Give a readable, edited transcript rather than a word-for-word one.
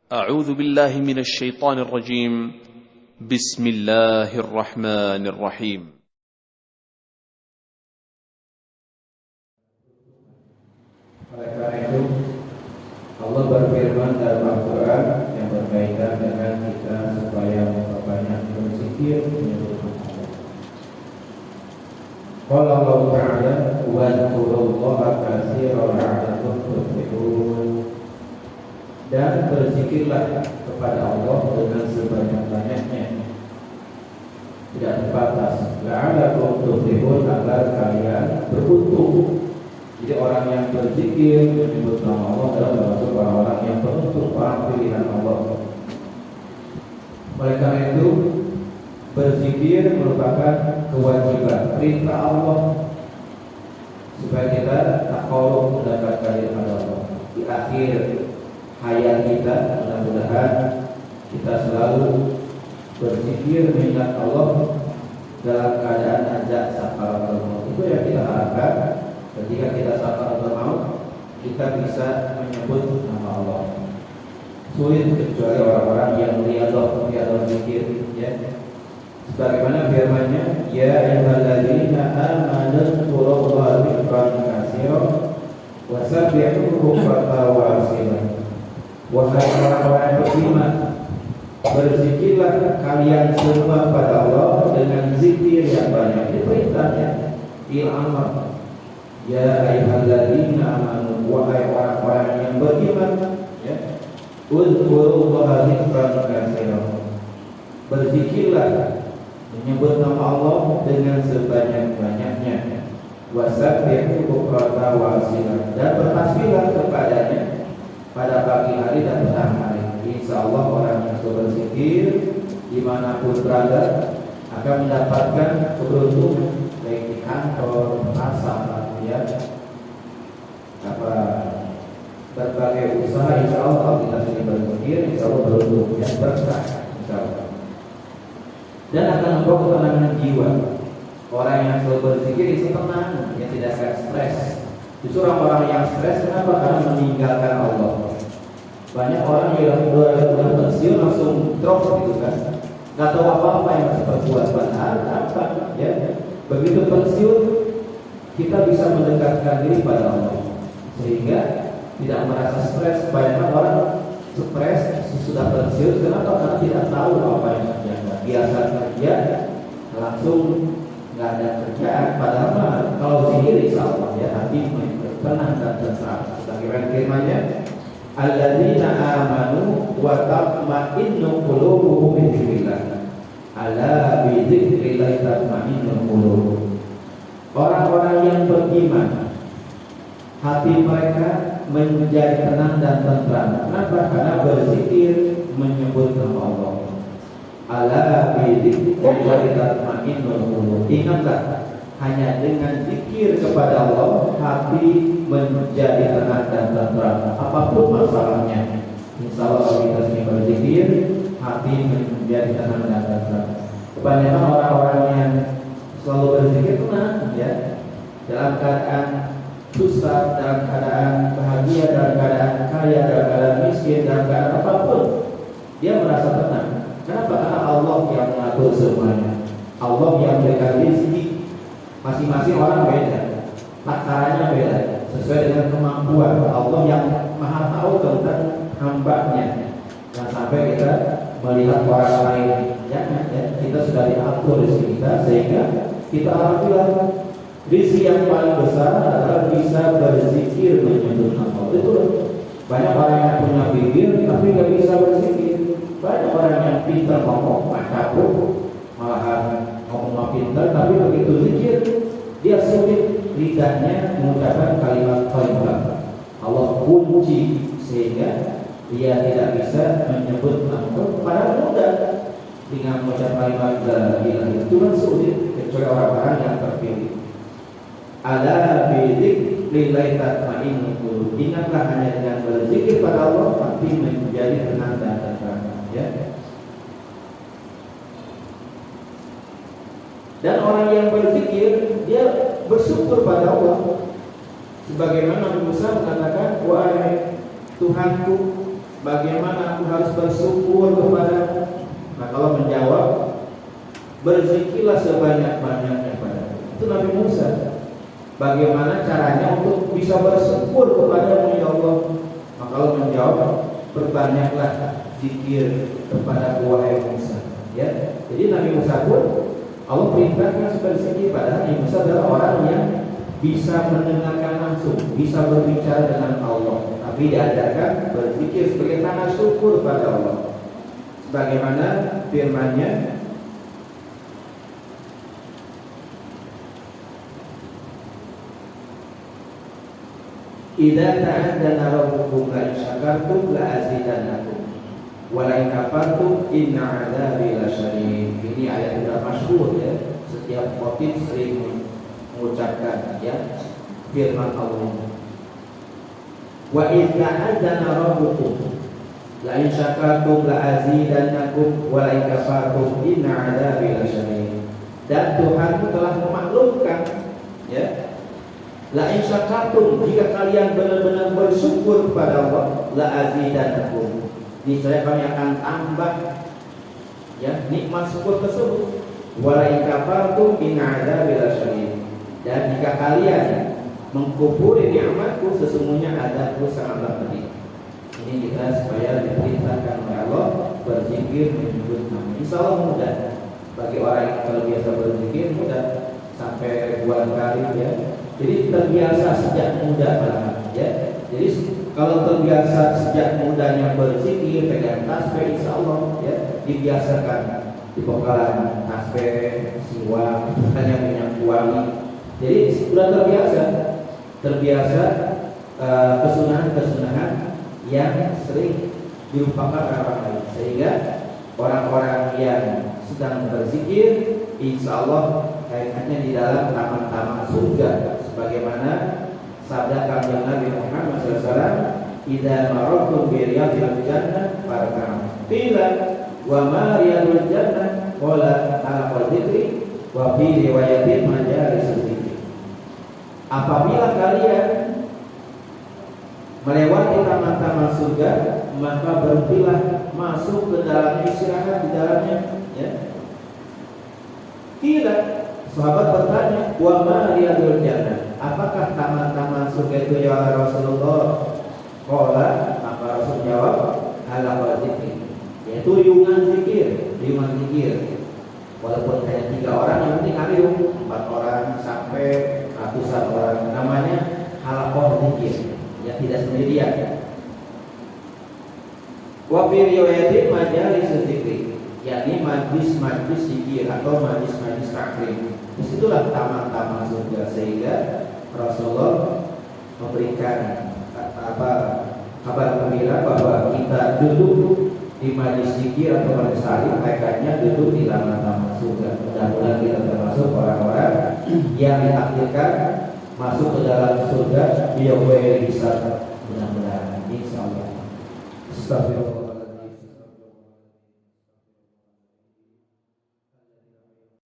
أعوذ بالله من الشيطان الرجيم. بسم الله الرحمن الرحيم. Oleh karena itu Allah berfirman dalam Al-Quran yang berkaitan dengan kita supaya memperbanyak berzikir menyebut Allah. Qala Allah Ta'ala wa dzkurullaha katsiran la'allakum tuflihun. Dan berzikirlah kepada Allah dengan sebanyak-banyaknya, tidak terbatas, la'allakum tuflihun, agar kalian beruntung. Jadi orang yang berzikir menyebut nama Allah adalah termasuk orang-orang yang beruntung, orang pilihan Allah. Oleh karena itu, berzikir merupakan kewajiban, perintah Allah, supaya kita taqarrub mendekatkan diri kepada Allah. Di akhir hayat kita, mudah-mudahan kita selalu berzikir mengingat Allah dalam keadaan ajak sakaratul maut. Itu yang kita harapkan. Ketika kita sakaratul maut, kita bisa menyebut nama Allah. Sulit kecuali orang-orang yang riyadhah zikir, ya. Sebagaimana firman-Nya, ya ayyuhalladzina amanu dzkurullaha dzikran katsiran wa sabbihuhu bukratan wa asila. Wahai orang-orang yang beriman, berzikirlah kalian semua pada Allah dengan zikir yang banyak. Ini perintahnya, il-amr. Ya ayyuhalladzina amanu, wahai orang-orang yang beriman, ya, uzkurullaha dzikran katsiran. Berzikirlah, menyebut nama Allah dengan sebanyak-banyaknya. Wasabbihu bukratan wa asila, dan bertasbihlah kepadanya pada pagi hari dan petang hari. Insyaallah orang yang sudah berzikir dimanapun berada akan mendapatkan keberuntungan, baik di kantor, pasar, ya, berbagai usaha. Insyaallah kalau kita sering berzikir, insyaallah beruntung, ya, berkah, insyaallah. Dan akan membawa ketenangan jiwa. Orang yang selalu berzikir itu tenang, dia tidak akan stres. Justru orang-orang yang stres, kenapa? Karena meninggalkan Allah. Banyak orang yang udah pensiun langsung drop gitu kan, nggak tahu apa-apa yang harus berbuat, padahal apa, ya. Begitu pensiun, kita bisa mendekatkan diri pada Allah, sehingga tidak merasa stres. Banyak orang stres sesudah pensiun, kenapa? Karena tidak tahu apa yang terjadi. Biasa kerja, langsung nggak ada kerjaan. Padahal kalau zikir, insyaallah, ya, hati tenang dan tentram. Sebagaimana firman-Nya, alladzina amanu wa tatma'innu qulubuhum bi dzikrillah. Ala bi dzikrillah tatma'innul qulub. Orang-orang yang beriman, hati mereka menjadi tenang dan tentram. Kenapa? Karena berzikir, menyebut nama Allah. Ala bi dzikrillah tatma'innul qulub. Ingatlah, hanya dengan zikir kepada Allah hati menjadi tenang dan tentram, apapun masalahnya. Insyaallah kalau kita sering berzikir, hati menjadi tenang dan tentram. Kebanyakan orang-orang yang selalu berzikir tenang, ya, dalam keadaan susah, dalam keadaan bahagia, dalam keadaan kaya, dalam keadaan miskin, dalam keadaan apapun, dia merasa tenang. Kenapa? Karena Allah yang mengatur semuanya. Allah yang memberikan rezeki. Masing-masing orang beda, takarannya beda, sesuai dengan kemampuan. Allah yang maha tahu tentang hambanya. Jangan sampai kita melihat orang lain, ya, kita sudah diatur rezeki kita, sehingga kita alhamdulillah. Rezeki yang paling besar adalah bisa berzikir menyebut nama Allah. Itu banyak orang yang punya bibir tapi nggak bisa berzikir. Banyak orang yang pintar ngomong, makabur, malahan ngomong pintar, tapi begitu zikir dia sulit lidahnya mengucapkan kalimat-kalimat. Allah kunci sehingga dia tidak bisa menyebut nama Allah. Padahal mudah dengan mengucap kalimat la ilaha illallah, itu sulit kecuali orang-orang yang terpilih. Ala bi dzikrillah tatma'innul qulub. Ingatlah, hanya dengan berzikir pada Allah hati menjadi tenang dan tentram, ya. Dan orang yang berzikir, dia bersyukur pada Allah. Sebagaimana Nabi Musa mengatakan, wahai Tuhanku, bagaimana aku harus bersyukur kepadamu? Nah, kalau menjawab, berzikirlah sebanyak-banyaknya padamu. Itu Nabi Musa. Bagaimana caranya untuk bisa bersyukur kepadamu ya Allah? Nah, kalau menjawab, berbanyaklah zikir kepada wahai Musa. Ya, jadi Nabi Musa pun Allah perintahkan berzikir. Padahal Nabi Musa adalah orang yang bisa mendengarkan langsung, bisa berbicara dengan Allah, tapi diajarkan berzikir sebagai tanda syukur pada Allah. Sebagaimana firman-Nya, "Idza ta'adzana rabbukum la in syakartum la azidannakum wa la in kafartum inna 'adzabi lasyadid." Ini ayat sudah masyhur ya, setiap khotib sering mengucapkan ya firman Allah. Wa idza ta'adzana rabbukum la in syakartum la azidannakum wa la in kafartum inna 'adzabi lasyadid. Dan Tuhan telah memaklumkan ya, la in syakartum, jika kalian benar-benar bersyukur kepada Allah, la azidannakum, niscaya kami akan tambah ya nikmat syukur tersebut. Wa la in kafartum inna 'adzabi lasyadid. Dan jika kalian mengkufuri nikmatku, sesungguhnya azabku sangatlah pedih. Ini kita supaya diperintahkan oleh Allah berzikir menyebut nama. Insyaallah mudah bagi orang yang kalau biasa berzikir, mudah sampai ribuan kali ya. Jadi terbiasa sejak muda malah ya. Jadi kalau terbiasa sejak mudanya berzikir, pegang tasbih, insyaallah ya dibiasakan di bekalan tasbih, siwak, hanya minyak wangi. Jadi sudah terbiasa kesunahan-kesunahan yang sering dilupakan orang lain, sehingga orang-orang yang sedang berzikir insya Allah kaitannya di dalam taman-taman surga, sebagaimana sabda kanjeng Nabi Muhammad SAW, "Idza marartum bi riyadil jannah farkam." Qila wa ma riyadul jannah? Qala halaqal dzikri wa fi riwayatin majalis dzikri. Apabila kalian melewati taman-taman surga, maka berhentilah masuk ke dalamnya, istirahat di dalamnya ya. Kira sahabat bertanya, wa ma riyadul jannah? Apakah taman-taman surga itu ya Rasulullah? Qala, maka Rasul jawab, halaqal dzikri, yaitu riungan zikir. Walaupun hanya 3 orang, yang penting ada 4 orang sampai ratusan orang, namanya halaqah zikir ya, tidak sendirian. Wa fi riwayatin majalis zikri, yakni majlis-majlis zikir atau majlis-majlis taklim. Disitulah taman-taman surga, sehingga Rasulullah memberikan kabar gembira bahwa kita duduk di majlis zikir atau majlis taklim, kaitannya duduk di taman-taman surga. Mudah-mudahan kita termasuk orang-orang yang ditakdirkan masuk ke dalam surga, beliau bisa, mudah-mudahan insyaallah. Astagfirullah.